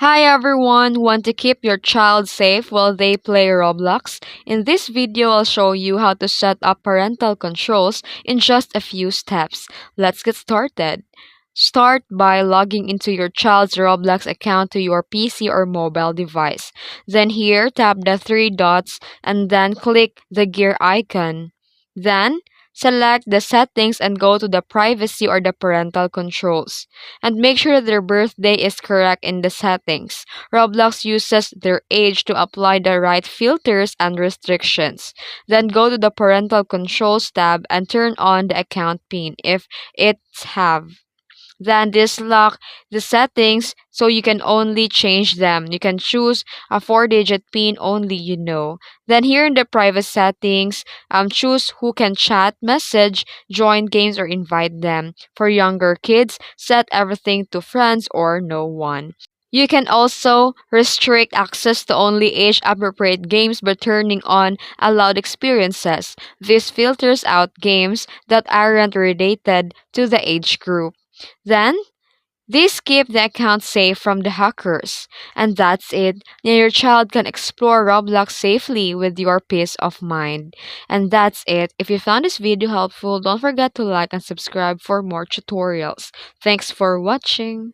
Hi everyone! Want to keep your child safe while they play Roblox? In this video, I'll show you how to set up parental controls in just a few steps. Let's get started. Start by logging into your child's Roblox account to your PC or mobile device. Then here, tap the three dots and then click the gear icon. Then, select the settings and go to the privacy or the parental controls. And make sure their birthday is correct in the settings. Roblox uses their age to apply the right filters and restrictions. Then go to the parental controls tab and turn on the account pin if it's have. Then dislike the settings so you can only change them. You can choose a four-digit PIN only. Then here in the private settings, choose who can chat, message, join games, or invite them. For younger kids, set everything to friends or no one. You can also restrict access to only age appropriate games by turning on allowed experiences. This filters out games that aren't related to the age group. Then, these keep the account safe from the hackers. And that's it. Now your child can explore Roblox safely with your peace of mind. And that's it. If you found this video helpful, don't forget to like and subscribe for more tutorials. Thanks for watching.